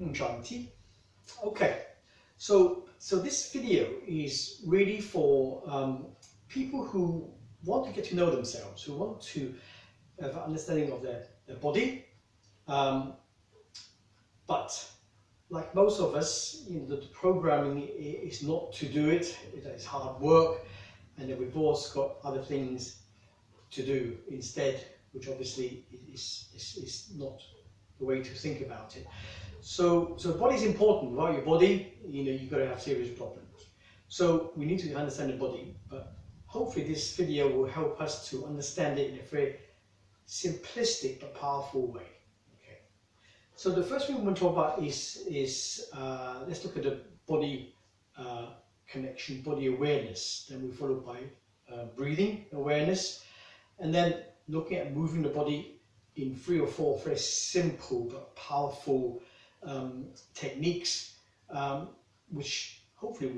Shanti. Okay, so this video is really for people who want to get to know themselves, who want to have an understanding of their body, but like most of us, the programming is not to do it. It's hard work, and then we've also got other things to do instead, which obviously is not the way to think about it. So body is important. Without your body, you've got to have serious problems. So we need to understand the body, but hopefully this video will help us to understand it in a very simplistic but powerful way. Okay. So the first thing we want to talk about is let's look at the body connection, body awareness. Then we follow by breathing awareness, and then looking at moving the body in 3 or 4 very simple but powerful techniques, which hopefully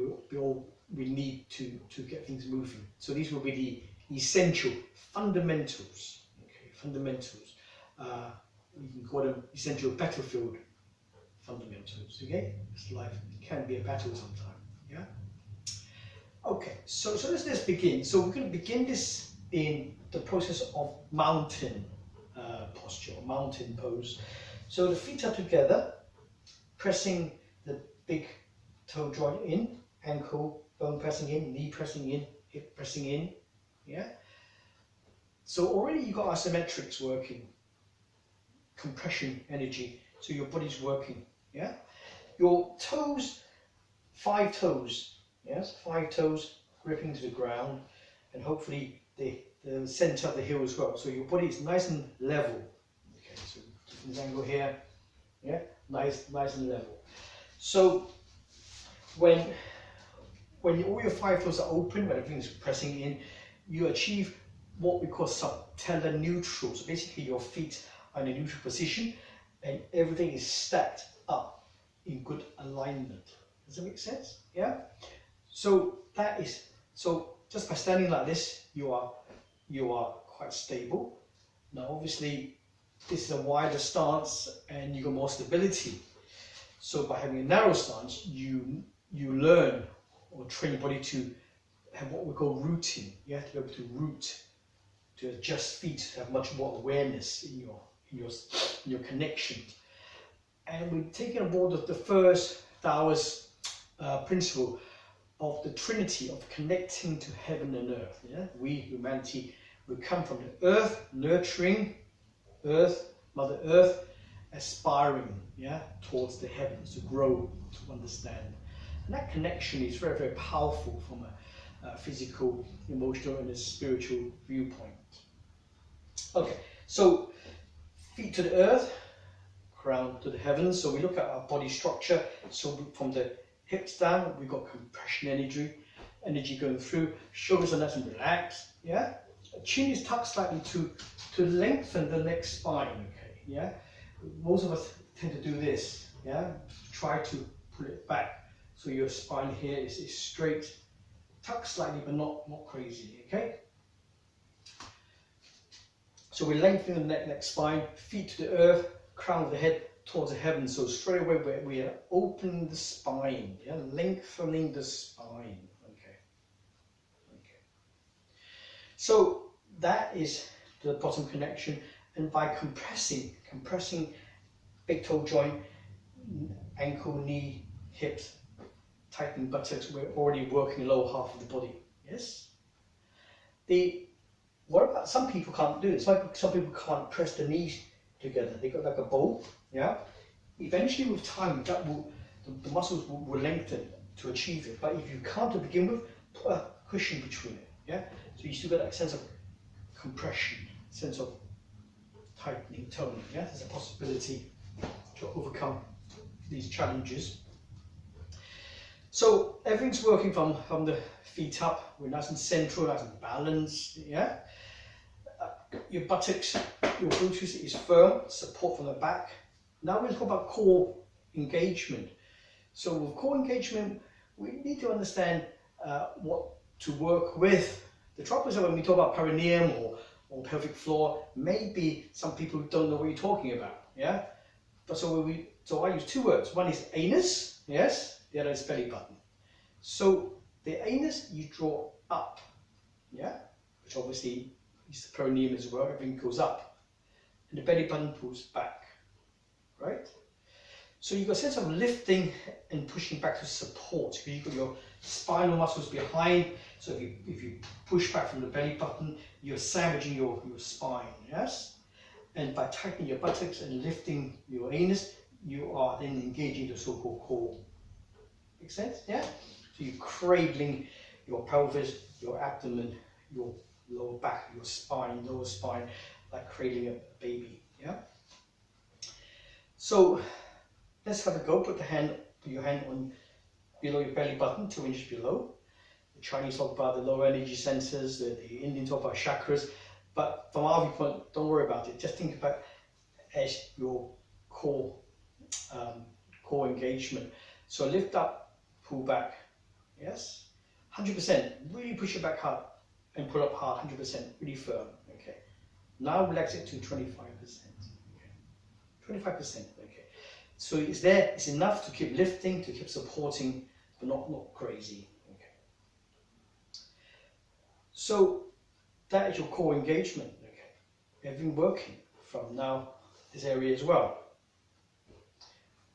we need to get things moving. So these will be the essential fundamentals. Okay, fundamentals. We can call them essential battlefield fundamentals. Okay, this life can be a battle sometime. Yeah. Okay, so let's begin. So we're going to begin this in the process of mountain posture, mountain pose. So the feet are together, pressing the big toe joint in, ankle bone pressing in, knee pressing in, hip pressing in. Yeah. So already you've got isometrics working, compression energy. So your body's working. Yeah. Your toes, 5 toes. Yes, 5 toes gripping to the ground, and hopefully the center of the heel as well. So your body is nice and level. Okay, so keeping this angle here. Yeah, nice and level. So when all your 5 toes are open, when everything is pressing in, you achieve what we call subtalar neutral. So basically your feet are in a neutral position and everything is stacked up in good alignment. Does that make sense? Yeah? So just by standing like this, you are quite stable. Now obviously this is a wider stance and you got more stability. So by having a narrow stance, you learn or train your body to have what we call rooting. You have to be able to root, to adjust feet, to have much more awareness in your connection. And we're taking on board the first Taoist principle of the Trinity of connecting to heaven and earth. Yeah? We, humanity, we come from the earth, nurturing earth, Mother Earth, aspiring, yeah, towards the heavens, to grow, to understand. And that connection is very, very powerful from a physical, emotional, and a spiritual viewpoint. Okay, so feet to the earth, crown to the heavens. So we look at our body structure. So from the hips down, we've got compression energy going through. Shoulders are nice and relaxed. Yeah. Chin is tucked slightly to lengthen the neck spine. Okay. Yeah. Most of us tend to do this. Yeah. Try to pull it back so your spine here is straight, tucked slightly, but not crazy. Okay. So we lengthen the neck spine, feet to the earth, crown of the head towards the heavens. So straight away we are opening the spine, yeah, lengthening the spine. Okay. So that is the bottom connection, and by compressing big toe joint, ankle, knee, hips, tightening buttocks, we're already working the lower half of the body. Yes. What about some people can't do it? Some people can't press the knees together. They got like a bow. Yeah. Eventually, with time, the muscles will lengthen to achieve it. But if you can't to begin with, put a cushion between it. Yeah. So you still get that sense of compression, sense of tightening, toning. Yeah. There's a possibility to overcome these challenges. So everything's working from the feet up. We're nice and central, nice and balanced. Yeah. Your buttocks, your glutes is firm, support from the back. Now we'll talk about core engagement. So with core engagement, we need to understand what to work with. The trouble is that when we talk about perineum or pelvic floor, maybe some people don't know what you're talking about. Yeah. But so we So I use two words. One is anus, yes, the other is belly button. So the anus you draw up, yeah, which obviously is the perineum as well, everything goes up. And the belly button pulls back, right? So you've got a sense of lifting and pushing back to support. Because you've got your spinal muscles behind. So if you push back from the belly button, you're sandwiching your spine, yes? And by tightening your buttocks and lifting your anus, you are then engaging the so-called core. Make sense? Yeah? So you're cradling your pelvis, your abdomen, your lower back, your spine, lower spine, like cradling a baby. Yeah? So let's have a go. Put your hand on below your belly button, 2 inches below. The Chinese talk about the lower energy centers, the Indian talk about chakras. But from our viewpoint, don't worry about it. Just think about as your core engagement. So lift up, pull back. Yes, 100%. Really push it back hard and pull up hard. 100%. Really firm. Okay. Now relax it to 25%. Okay. 25%. Okay. So it's there. It's enough to keep lifting, to keep supporting, but not crazy. Okay. So that is your core engagement. Okay. Everything working from now this area as well.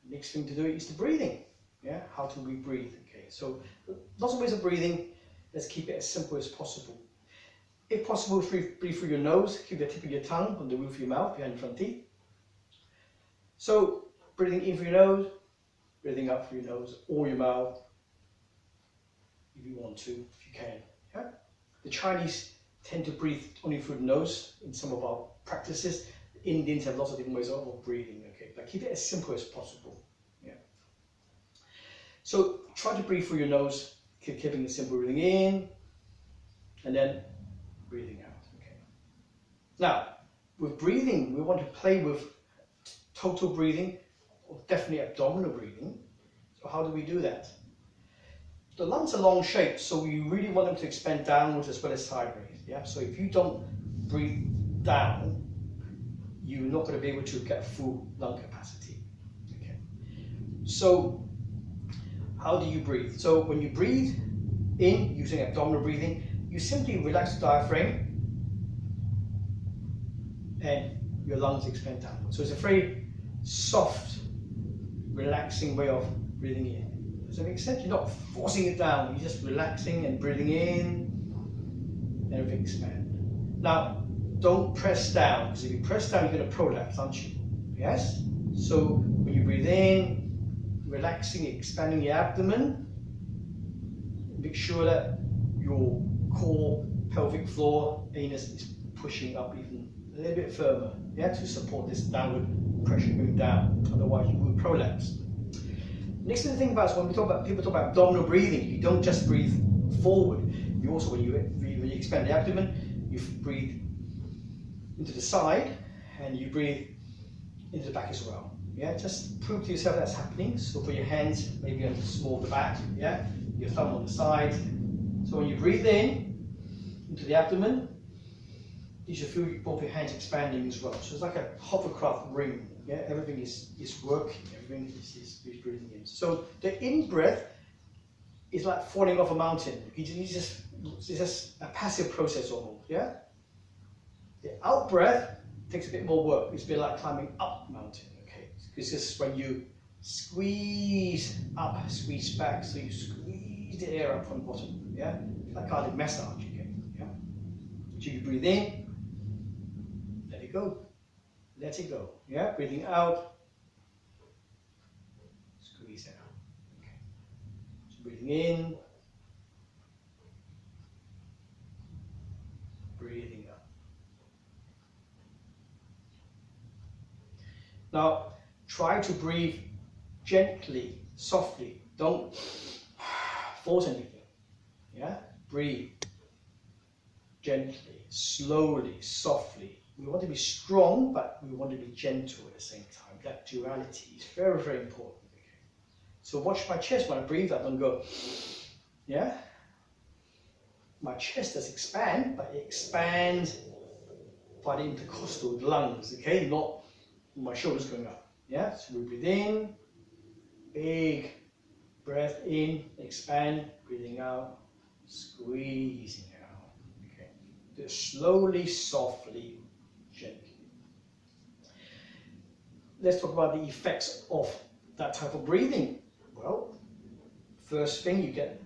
Next thing to do is the breathing. Yeah, how do we breathe? Okay, so lots of ways of breathing. Let's keep it as simple as possible. If possible, breathe through your nose. Keep the tip of your tongue on the roof of your mouth, behind your front teeth. So breathing in through your nose, breathing out through your nose or your mouth, if you want to, if you can. Yeah. The Chinese tend to breathe only through the nose in some of our practices. The Indians have lots of different ways of breathing. Okay, but keep it as simple as possible. Yeah. So try to breathe through your nose, keeping it simple, breathing in, and then breathing out. Okay. Now, with breathing, we want to play with total breathing, or definitely abdominal breathing. So how do we do that? The lungs are long shaped, so you really want them to expand downwards as well as sideways. Yeah. So if you don't breathe down, you're not going to be able to get full lung capacity. Okay. So how do you breathe? So when you breathe in using abdominal breathing, you simply relax the diaphragm and your lungs expand downwards. So it's a very soft, relaxing way of breathing in. Does that make sense? You're not forcing it down, you're just relaxing and breathing in, and everything expand. Now, don't press down, because if you press down, you're going to prolapse, aren't you? Yes? So when you breathe in, relaxing, expanding your abdomen, make sure that your core, pelvic floor, anus is pushing up even a little bit firmer, yeah, to support this downward pressure going down. Otherwise, you will prolapse. Next thing to think about is when people talk about abdominal breathing, you don't just breathe forward. You also, when you expand the abdomen, you breathe into the side and you breathe into the back as well. Yeah, just prove to yourself that's happening. So put your hands maybe on the small of the back, yeah, your thumb on the side. So when you breathe in into the abdomen, you should feel both your hands expanding as well. So it's like a hovercraft ring. Yeah, everything is working, everything is breathing in. So the in breath is like falling off a mountain. It's just a passive process almost, yeah? The out breath takes a bit more work. It's a bit like climbing up a mountain, okay? It's just when you squeeze up, squeeze back, so you squeeze the air up from the bottom, yeah? Like cardiac massage again, yeah? So you breathe in, let it go. Let it go. Yeah, breathing out, squeeze out. Okay. So breathing in, breathing out. Now, try to breathe gently, softly. Don't force anything. Yeah, breathe gently, slowly, softly. We want to be strong, but we want to be gentle at the same time. That duality is very, very important. Okay. So watch my chest when I breathe. I don't go, yeah? My chest does expand, but it expands by the intercostal lungs, okay? Not my shoulders going up. Yeah, so we breathe in, big breath in, expand, breathing out, squeezing out. Okay, do it slowly, softly, gently. Let's talk about the effects of that type of breathing. Well, first thing, you get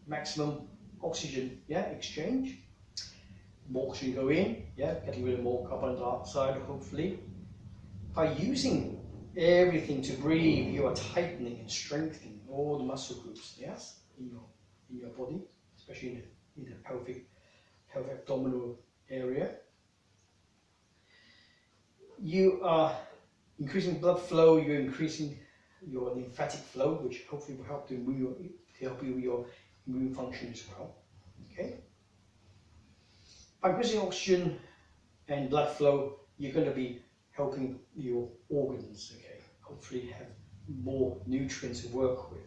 maximum oxygen, yeah, exchange. More oxygen go in, yeah, getting rid of more carbon dioxide, hopefully. By using everything to breathe, you are tightening and strengthening all the muscle groups, yes, in your body, especially in the pelvic abdominal area. You are increasing blood flow, you're increasing your lymphatic flow, which hopefully will help to help you with your immune function as well. Okay. By increasing oxygen and blood flow, you're going to be helping your organs, okay, hopefully have more nutrients to work with.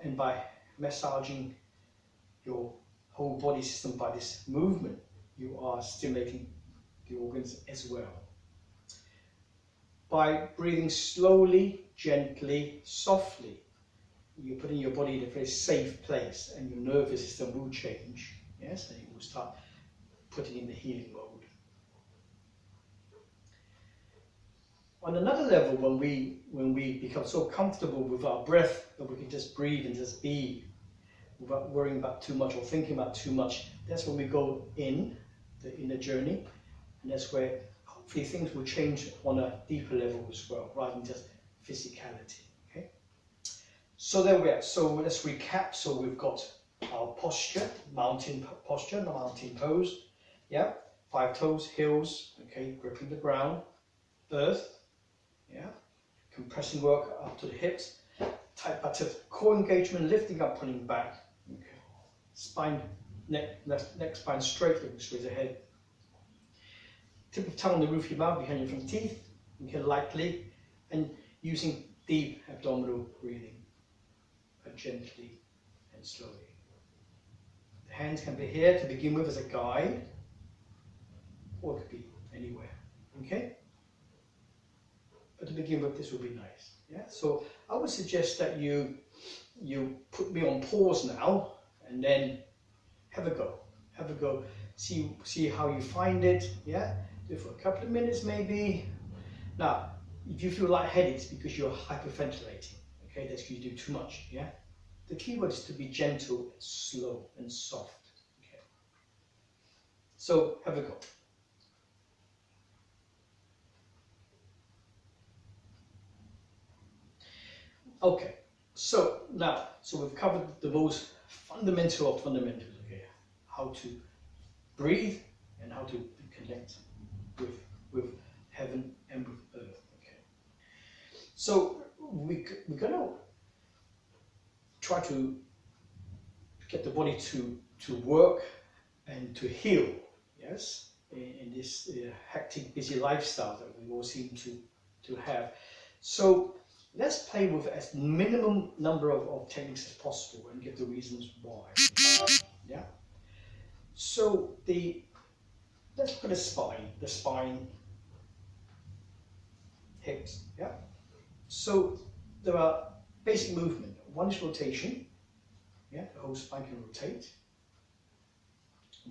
And by massaging your whole body system by this movement, you are stimulating the organs as well. By breathing slowly, gently, softly, you're putting your body in a very safe place, and your nervous system will change, yes, and it will start putting in the healing mode. On another level, when we become so comfortable with our breath that we can just breathe and just be without worrying about too much or thinking about too much, that's when we go in the inner journey, and that's where hopefully things will change on a deeper level as well, rather than just physicality. Okay. So there we are. So let's recap. So we've got our posture, mountain posture, the mountain pose. Yeah, 5 toes, heels. Okay, gripping the ground, earth. Yeah, compressing work up to the hips, tight buttock, core engagement, lifting up, pulling back. Okay. Spine, neck spine straight, looking straight ahead. Tip of tongue on the roof of your mouth, behind your front teeth. You can lightly, and using deep abdominal breathing, but gently and slowly. The hands can be here to begin with as a guide, or it could be anywhere. Okay. But to begin with, this would be nice. Yeah. So I would suggest that you put me on pause now, and then have a go. Have a go. See how you find it. Yeah. Do it for a couple of minutes maybe. Now, if you feel lightheaded, it's because you're hyperventilating. Okay, that's because you do too much. Yeah. The key word is to be gentle, slow, and soft. Okay. So have a go. Okay, so now, we've covered the most fundamental of fundamentals, okay? How to breathe and how to connect with heaven and with earth, okay? So we're going to try to get the body to work and to heal, yes? In this hectic, busy lifestyle that we all seem to have. So let's play with as minimum number of techniques as possible and get the reasons why. Yeah. So let's put the spine, hips. Yeah. So there are basic movement. One is rotation. Yeah, the whole spine can rotate.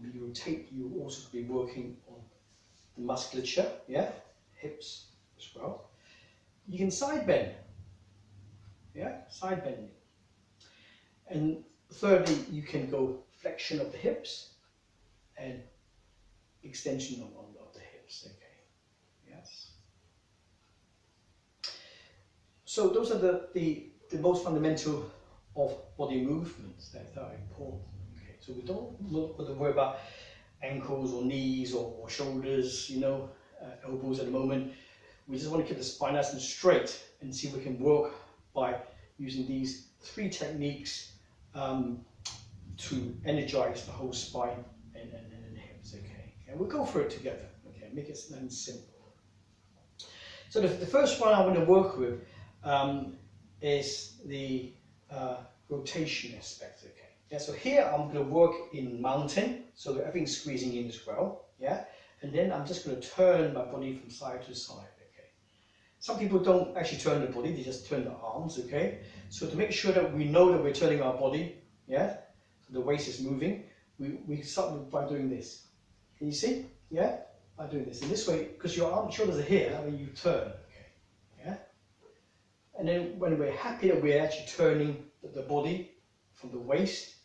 When you rotate, you also be working on the musculature. Yeah, hips as well. You can side bend. Yeah, side bending. And thirdly, you can go flexion of the hips and extension of the hips. Okay. Yes. So those are the most fundamental of body movements that are important. Okay. So we don't have to worry about ankles or knees or shoulders, elbows at the moment. We just want to keep the spine nice and straight and see if we can work by using these 3 techniques to energize the whole spine and the hips. Okay, and we'll go through it together. Okay, make it nice and simple. So the first one I want to work with is the rotation aspect. Okay, yeah. So here I'm going to work in mountain, so that everything's squeezing in as well. Yeah, and then I'm just going to turn my body from side to side. Some people don't actually turn the body, they just turn the arms, okay? So to make sure that we know that we're turning our body, yeah, so the waist is moving, we start by doing this. Can you see? Yeah? By doing this. In this way, because your arms, shoulders are here, that way you turn, okay? Yeah? And then when we're happy that we're actually turning the body from the waist,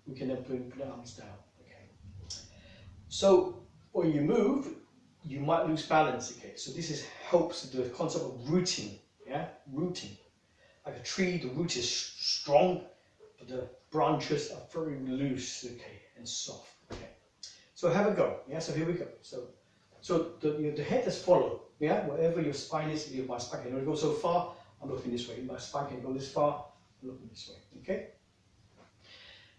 we can then put the arms down, okay? So when you move, you might lose balance, okay? So this helps the concept of rooting, yeah? Rooting. Like a tree, the root is strong, but the branches are very loose, okay, and soft, okay? So have a go, yeah? So here we go. So the head is follow, yeah? Wherever your spine is, my spine can only go so far, I'm looking this way. My spine can go this far, I'm looking this way, okay?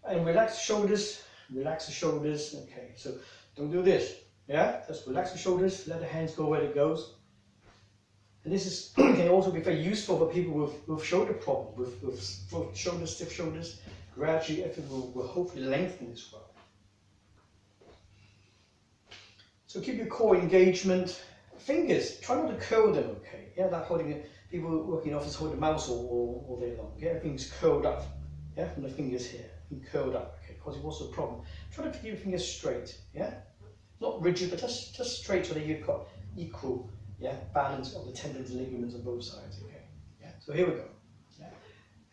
And relax the shoulders, okay? So don't do this, yeah? Just relax the shoulders, let the hands go where it goes. And this can also be very useful for people with shoulder problem, with shoulders, stiff shoulders. Gradually, everything will hopefully lengthen as well. So keep your core engagement. Fingers, try not to curl them, okay? Yeah, like holding it. People working in office hold the mouse all day long. Yeah, everything's curled up. Yeah, from the fingers here, being curled up, okay? Causing also a problem. Try to keep your fingers straight. Yeah, not rigid, but just straight so that you've got equal, yeah, balance of the tendons and ligaments on both sides. Okay. Yeah. So here we go. Yeah.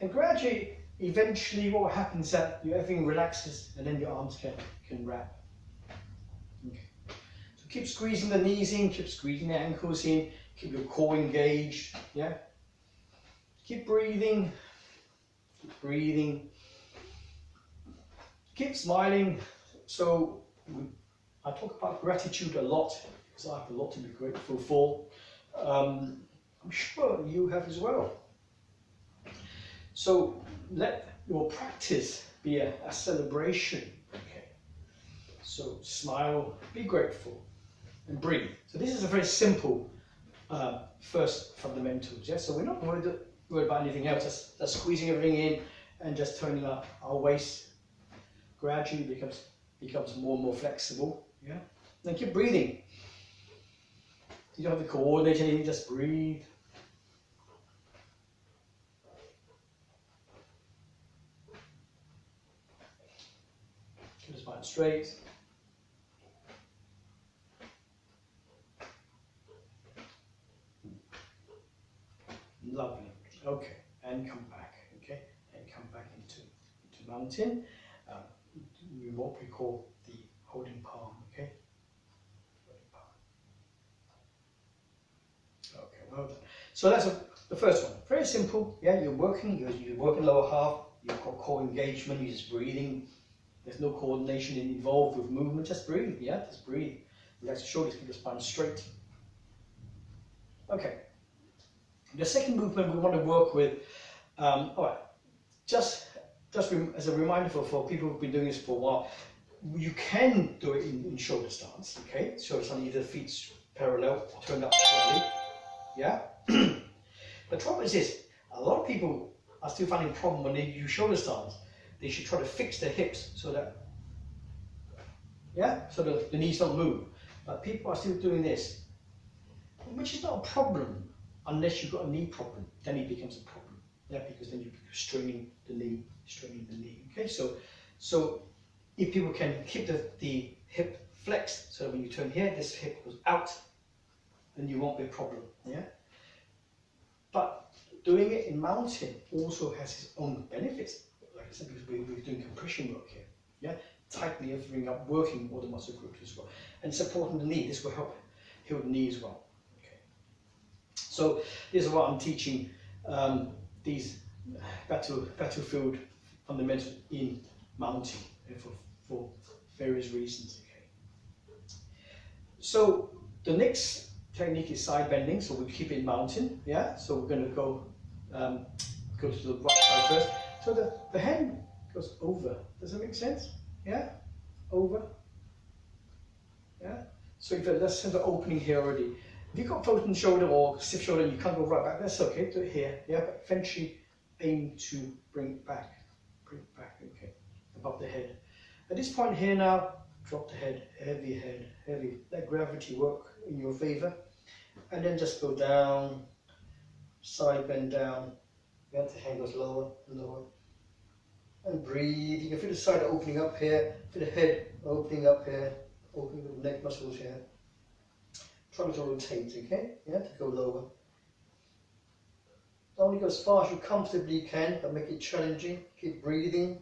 And gradually, eventually, what will happen is that everything relaxes, and then your arms can wrap. Okay. So keep squeezing the knees in, keep squeezing the ankles in, keep your core engaged. Yeah. Keep breathing. Keep breathing. Keep smiling. So I talk about gratitude a lot because I have a lot to be grateful for. I'm sure you have as well. So let your practice be a celebration. Okay. So smile, be grateful, and breathe. So this is a very simple first fundamentals. Yeah. So we're not worried about anything else. Just squeezing everything in and just turning up our waist. Gradually becomes more and more flexible. Yeah. Then keep breathing. You don't have to coordinate anything, just breathe. Keep the spine straight. Lovely. Okay, and come back. Okay, and come back into mountain. What we call the holding palm. Okay. Okay, well done. So that's the first one. Very simple. Yeah, you're working lower half. You've got core engagement. You're just breathing. There's no coordination involved with movement. Just breathe. Yeah, just breathe. Relax the shoulders. Keep the spine straight. Okay. The second movement we want to work with. All right. Just as a reminder for people who've been doing this for a while, you can do it in shoulder stance. Okay, shoulder stance, either feet parallel or turned up slightly. Yeah. The trouble is this: a lot of people are still finding a problem when they use shoulder stance. They should try to fix their hips so that, so that the knees don't move. But people are still doing this, which is not a problem unless you've got a knee problem. Then it becomes a problem. Yeah, because then you're straining the knee. Okay, so if people can keep the hip flexed, so when you turn here, this hip goes out, then you won't be a problem. Yeah. But doing it in mountain also has its own benefits. Like I said, because we're doing compression work here. Yeah, tightening everything up, working all the muscle groups as well, and supporting the knee. This will help heal the knee as well. Okay. So this is what I'm teaching. These battlefield fundamentals in mounting for various reasons. Okay. So the next technique is side bending. So we keep it in mountain. Yeah. So we're going to go to the right side first. So the hand goes over. Does that make sense? Yeah. Over. Yeah. So if let's have the opening here already. If you've got floating shoulder or stiff shoulder, you can't go right back. That's okay. Do it here. Yeah. But eventually aim to bring it back. Okay, above the head. At this point here now, drop the head, heavy. Let gravity work in your favor. and then just go down, side bend down. Yeah, the hand goes lower and lower. And breathe. You can feel the side opening up here, feel the head opening up here, opening the neck muscles here. Try to rotate, okay? Yeah, to go lower. Only go as far as you comfortably can, but make it challenging. Keep breathing.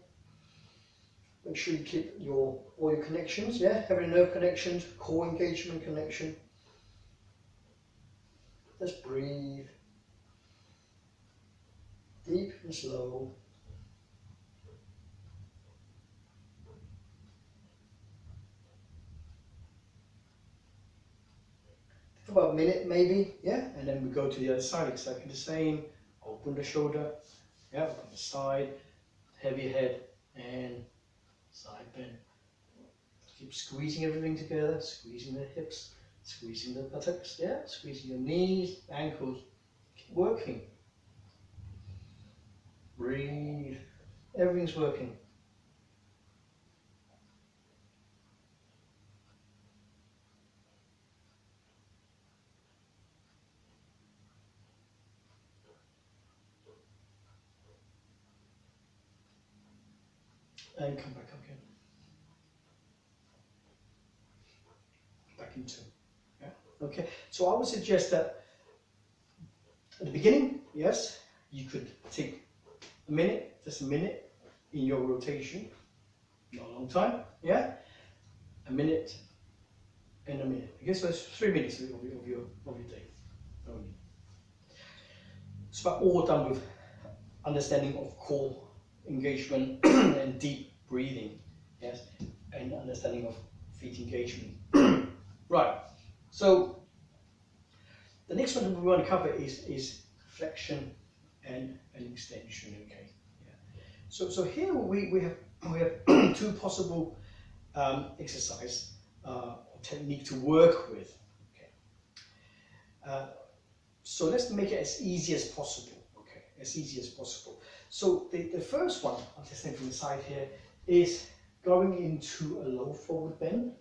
Make sure you keep all your connections, yeah? Having nerve connections, core engagement connection. Just breathe. Deep and slow. For about a minute maybe, yeah? And then we go to the other side, exactly the same. Open the shoulder, yeah, open the side, heavy head, and side bend. Keep squeezing everything together, squeezing the hips, squeezing the buttocks, yeah, squeezing your knees, ankles. Keep working. Breathe. Everything's working. And come back up again. Back into. Yeah. Okay. So I would suggest that at the beginning, yes, you could take a minute, just a minute in your rotation. Not a long time, yeah? A minute and a minute. Okay, so it's 3 minutes of your day only. It's about all done with understanding of core engagement and deep breathing, yes, and understanding of feet engagement. Right, so the next one we want to cover is flexion and extension. Okay, yeah. So here we have two possible exercise or technique to work with. Okay, so let's make it as easy as possible. Okay, as easy as possible. So the first one, I'll just take from the side here, is going into a low forward bend.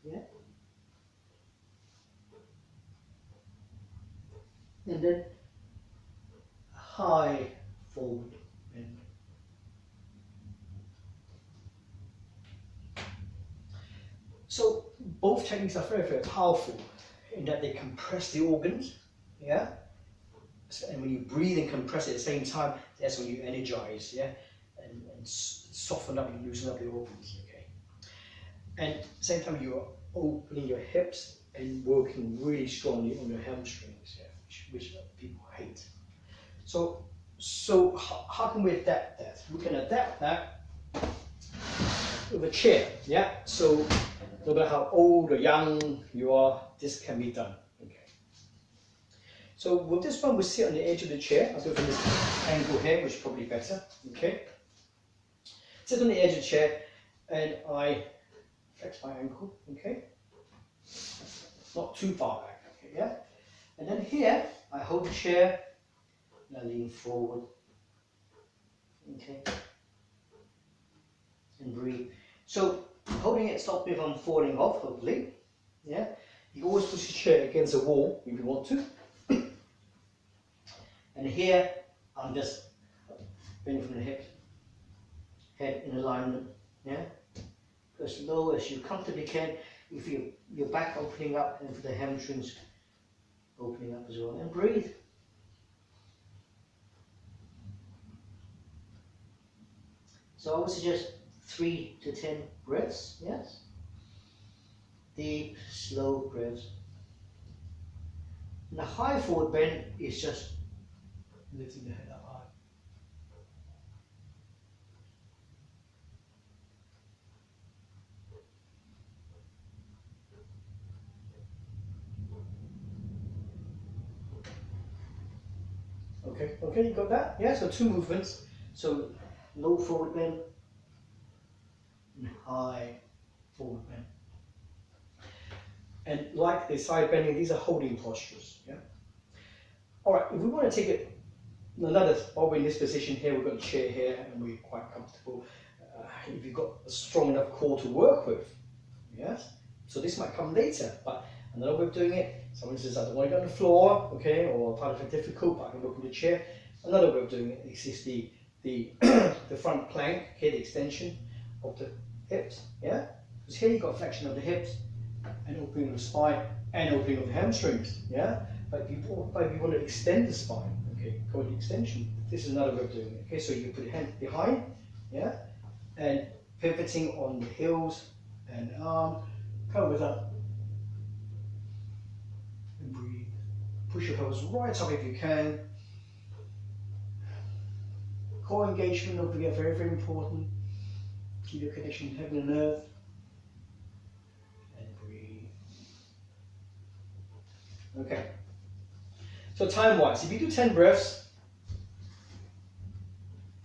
Yeah. And then high forward bend. So both techniques are very, very powerful in that they compress the organs, yeah? And when you breathe and compress at the same time, that's when you energize, yeah? And soften up and loosen up the organs, okay? And at the same time, you're opening your hips and working really strongly on your hamstrings, yeah? Which people hate. So how can we adapt that? We can adapt that with a chair, yeah? So no matter how old or young you are, this can be done. Okay. So with this one, we sit on the edge of the chair. I'll do it from this angle here, which is probably better. Okay. Sit on the edge of the chair, and I flex my ankle. Okay. Not too far back. Okay. Yeah. And then here, I hold the chair, and I lean forward. Okay. And breathe. So holding it stops me from falling off, hopefully. Yeah. You can always push the chair against the wall if you want to. And here, I'm just bending from the hips, head in alignment. Yeah. Go as low as you comfortably can. You feel your back opening up and for the hamstrings opening up as well. And breathe. So I would suggest 3 to 10 breaths, yes? Deep, slow breaths. And the high forward bend is just lifting the head up high. Okay, you got that? Yeah, so 2 movements. So low forward bend and high forward bend. And like the side bending, these are holding postures. Yeah. All right. If we want to take it another, while we're in this position here, we've got a chair here, and we're quite comfortable. If you've got a strong enough core to work with, yes. So this might come later, but another way of doing it Someone says, I don't want to get on the floor, okay, or I find it difficult, but I can work in the chair. Another way of doing it is the the front plank, okay, the extension of the hips, yeah? Because here you've got flexion of the hips, and opening of the spine, and opening of the hamstrings, yeah? But if you want to extend the spine, okay, go to extension. This is another way of doing it, okay? So you put your hand behind, yeah? And pivoting on the heels and arm, pelvis up, and breathe. Push your pelvis right up if you can. Core engagement, don't forget, very, very important. Keep your connection to heaven and earth. And breathe. Okay. So time-wise, if you do 10 breaths,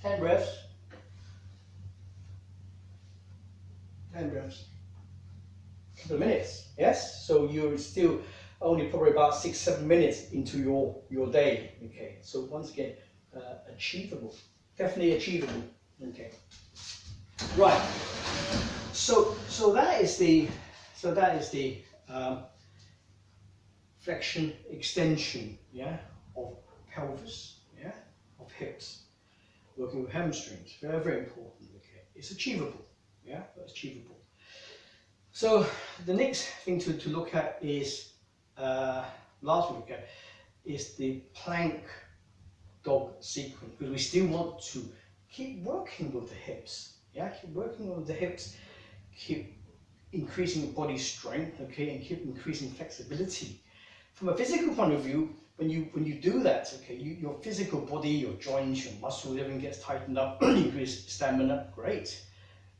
10 breaths, 10 breaths, a couple of minutes, yes? So you're still only probably about 6-7 minutes into your day, okay? So once again, achievable, definitely achievable, okay? Right. So that is the flexion extension, yeah, of pelvis, yeah, of hips, working with hamstrings, very, very important, okay? It's achievable, yeah, but achievable. So the next thing to look at is, last week, is the plank dog sequence, because we still want to keep working with the hips, yeah, keep working with the hips, keep increasing body strength, okay, and keep increasing flexibility. From a physical point of view, when you do that, okay, your physical body, your joints, your muscles, everything gets tightened up, increase stamina, great.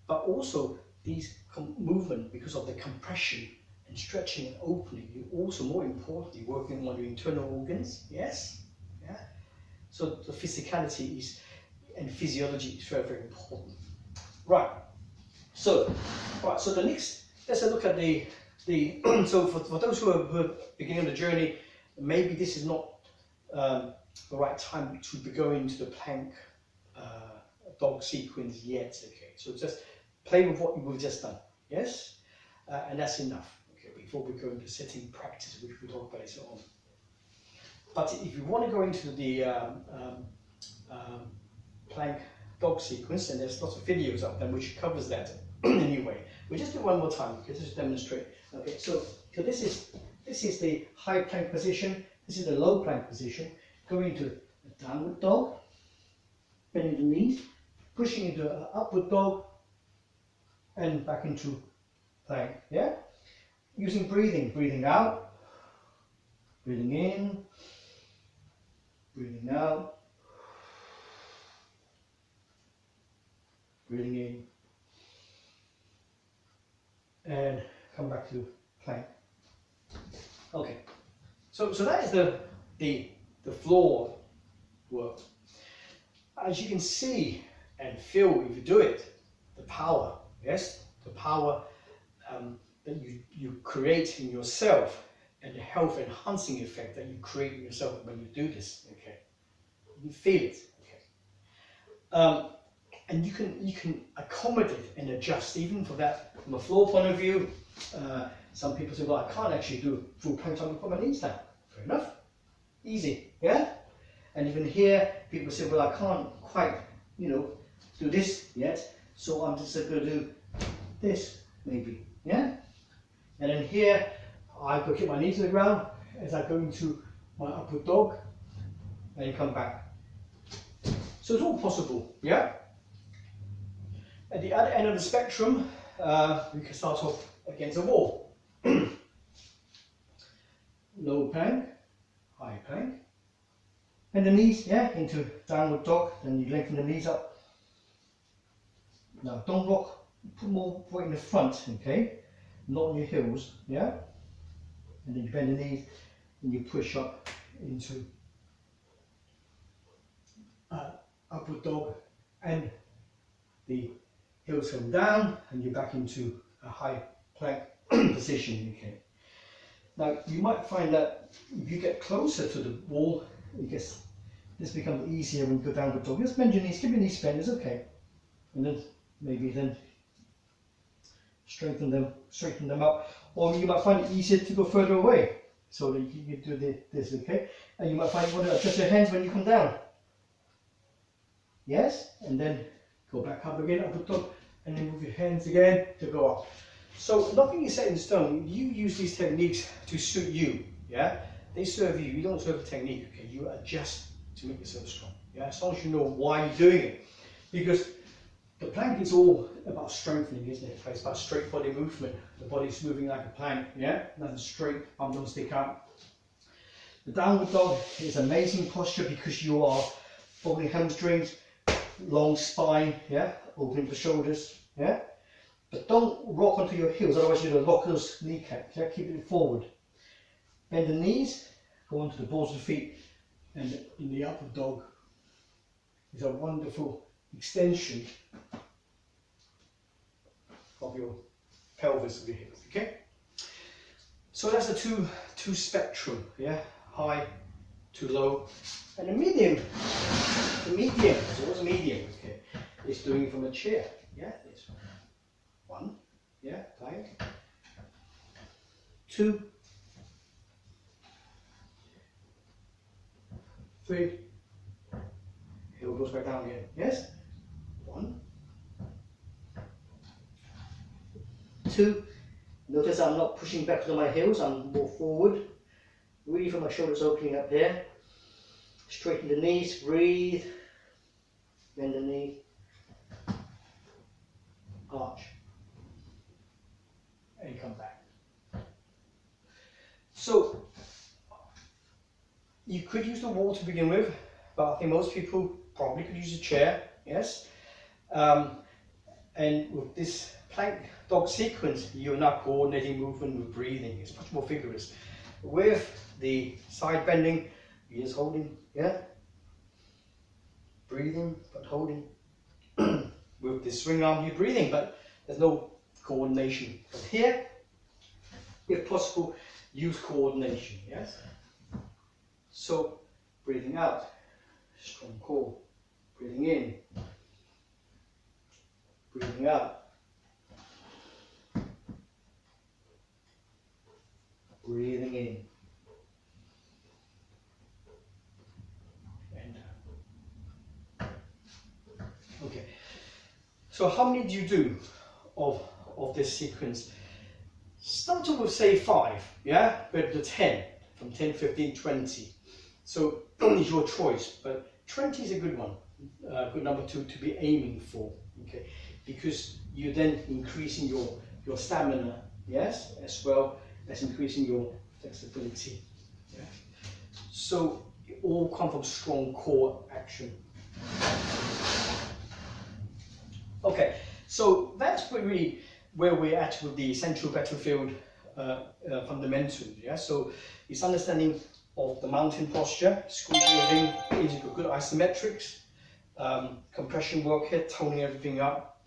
But also these movement, because of the compression and stretching and opening, you also, more importantly, working on your internal organs, yes, yeah. So the physicality is and physiology is very, very important. Right. So the next, let's look at the so for those who are beginning the journey, maybe this is not the right time to be going to the plank dog sequence yet. Okay, so just play with what we've just done. Yes, and that's enough. Okay, before we go into sitting practice, which we'll talk about later on. But if you want to go into the plank dog sequence, and there's lots of videos of them which covers that anyway. We'll just do one more time, okay, just to demonstrate. Okay, so this is the high plank position, this is the low plank position, going into a downward dog, bending the knees, pushing into an upward dog, and back into plank, yeah? Using breathing out, breathing in, breathing out, breathing in, and come back to plank. Okay, so that is the floor work. As you can see and feel if you do it, the power, yes, the power that you create in yourself, and the health enhancing effect that you create in yourself when you do this. Okay, you feel it. Okay, and you can accommodate and adjust even for that from a floor point of view. Some people say, well, I can't actually do full plank, so I can put my knees down. Fair enough, easy, yeah. And even here, people say, well, I can't quite, do this yet, so I'm just going to do this, maybe, yeah? And then here, I go keep my knees to the ground as I go into my upward dog, and come back. So it's all possible, yeah? At the other end of the spectrum, we can start off against a wall. Low plank, high plank. And the knees, yeah, into downward dog, then you lengthen the knees up. Now don't rock, put more weight in the front, okay? Not on your heels, yeah? And then you bend the knees and you push up into upward dog, and the heels come down and you're back into a high plank position, okay? Now you might find that if you get closer to the wall, this becomes easier when you go downward dog. Just bend your knees, keep your knees bent, it's okay. And then maybe straighten them up. Or you might find it easier to go further away. so that you can do this, okay? And you might find you want to adjust your hands when you come down. Yes, and then go back up again, up the top, and then move your hands again to go up. So nothing is set in stone. You use these techniques to suit you, yeah? They serve you. You don't serve the technique, okay? You adjust to make yourself strong, yeah? As long as you know why you're doing it. Because the plank is all about strengthening, isn't it? It's about straight body movement. The body's moving like a plank, yeah? Nothing straight, arm don't stick out. The downward dog is amazing posture because you are opening hamstrings, long spine, yeah? Opening the shoulders, yeah? But don't rock onto your heels, otherwise you're going to lock those kneecaps, yeah? Keep it forward. Bend the knees, go onto the balls of the feet, and in the upward dog is a wonderful extension of your pelvis of your hips, okay? So that's a two spectrum, yeah? High to low, and a medium. The medium, so what's medium, okay? It's doing it from a chair, yeah? It's 1, yeah, plank. 2, 3, heel goes back down again, yes? 1, 2, notice I'm not pushing back to my heels, I'm more forward, really from my shoulders opening up here, straighten the knees, breathe, bend the knee, arch, and come back. So, you could use the wall to begin with, but I think most people probably could use a chair, yes? And with this plank dog sequence, you're now coordinating movement with breathing. It's much more vigorous. With the side bending, you're just holding, yeah? Breathing, but holding. With the swing arm, you're breathing, but there's no coordination. But here, if possible, use coordination, yes? So, breathing out, strong core. Breathing in, breathing out. Breathing in and down. Okay, so how many do you do of this sequence? Start off with say 5, yeah, but to 10, from 10, 15, 20. So it's your choice, but 20 is a good one, good number to be aiming for, okay, because you're then increasing your stamina, yes, as well as increasing your flexibility. Yeah? So it all comes from strong core action. Okay, so that's really where we're at with the central battlefield fundamentals. Yeah, so it's understanding of the mountain posture, squeeze breathing, good isometrics, compression work here, toning everything up,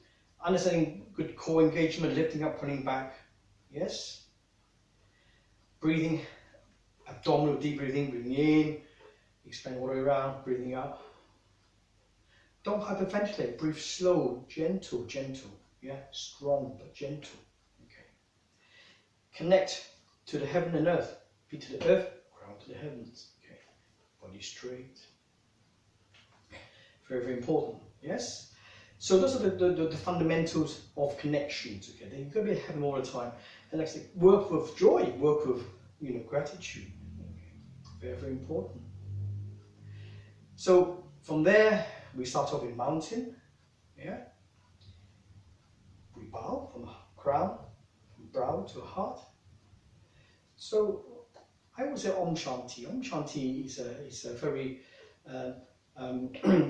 understanding good core engagement, lifting up, pulling back. Yes. Breathing, abdominal deep breathing, breathing in, expand all the way around, breathing out. Don't hyperventilate, breathe slow, gentle, yeah, strong but gentle. Okay. Connect to the heaven and earth, feet to the earth, ground to the heavens. Okay. Body straight. Very, very important. Yes. So those are the fundamentals of connections. Okay, they're going to be having all the time. And like I said, work with joy, work with gratitude. Okay. Very, very important. So from there, we start off in mountain. Yeah. We bow from crown, from brow to heart. So I would say Om Shanti. Om Shanti is a very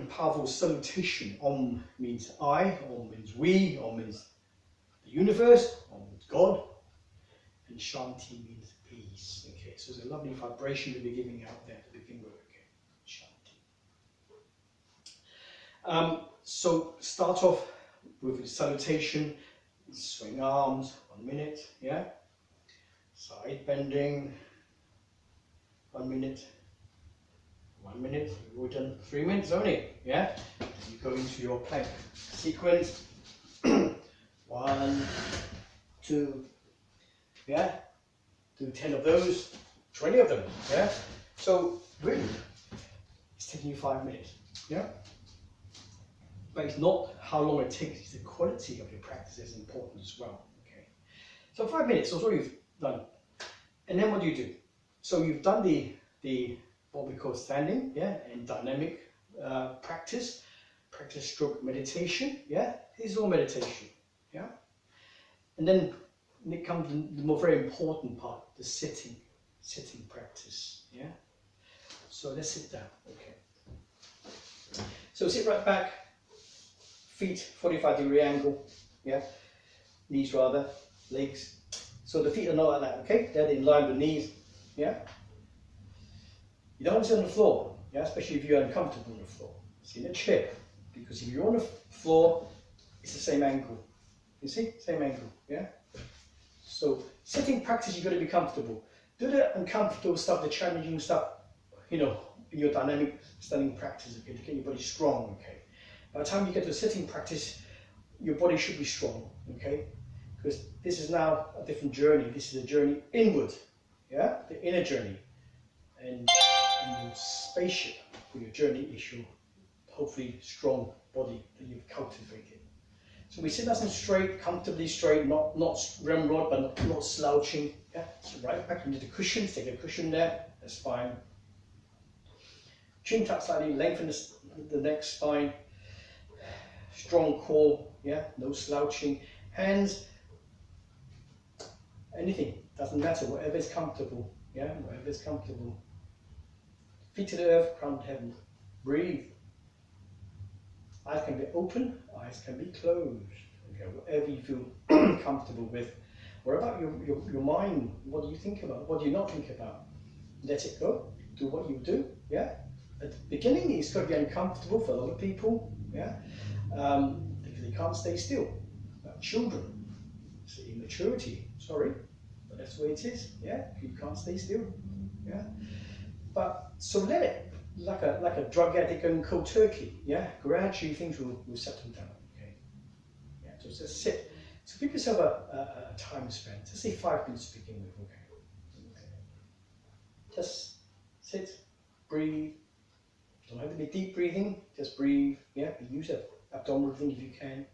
powerful salutation. Om means I, Om means we, Om means the universe, Om means God, and Shanti means peace. Okay, so it's a lovely vibration to be giving out there to begin with. Okay, Shanti. So start off with the salutation, swing arms, 1 minute, yeah. Side bending, 1 minute. 1 minute, we've done 3 minutes only, yeah? You go into your plank sequence. 1, 2, yeah? Do 10 of those. 20 of them, yeah? So really, it's taking you 5 minutes, yeah? But it's not how long it takes, it's the quality of your practice is important as well, okay? So 5 minutes, that's what you've done. And then what do? So you've done the what we call standing, yeah, and dynamic practice stroke meditation, yeah? This is all meditation, yeah? And then it comes the more very important part, the sitting practice, yeah? So let's sit down, okay? So sit right back, feet 45-degree angle, yeah? Knees rather, legs. So the feet are not like that, okay? They're in line with the knees, yeah? You don't want to sit on the floor, yeah? Especially if you're uncomfortable on the floor. Sit in a chair, because if you're on the floor, it's the same angle. You see? Same angle, yeah? So sitting practice, you've got to be comfortable. Do the uncomfortable stuff, the challenging stuff, you know, in your dynamic standing practice, okay, to get your body strong, okay? By the time you get to sitting practice, your body should be strong, okay? Because this is now a different journey. This is a journey inward, yeah? The inner journey. And your spaceship for your journey is your hopefully strong body that you've cultivated. So we sit nice and straight, comfortably straight, not ramrod, but not slouching. Yeah? So right back into the cushions, take a cushion there, that's fine. Chin tuck slightly, lengthen the neck, spine. Strong core, yeah, no slouching. Hands, anything, doesn't matter, whatever is comfortable, yeah, whatever is comfortable. Feet to the earth, crown to heaven. Breathe. Eyes can be open, eyes can be closed. Okay, whatever you feel comfortable with. What about your mind? What do you think about? What do you not think about? Let it go. Do what you do. Yeah. At the beginning, it's got to be uncomfortable for a lot of people. Yeah. Because they can't stay still. Children, it's immaturity. Sorry, but that's the way it is. Yeah. You can't stay still. Yeah. But so let it. Like a drug addict going cold turkey, yeah. Gradually things will settle down. Okay, yeah. So just sit. So give yourself a time spent. Just say 5 minutes to begin with. Okay. Just sit, breathe. Don't have to be deep breathing. Just breathe. Yeah. Use abdominal breathing if you can.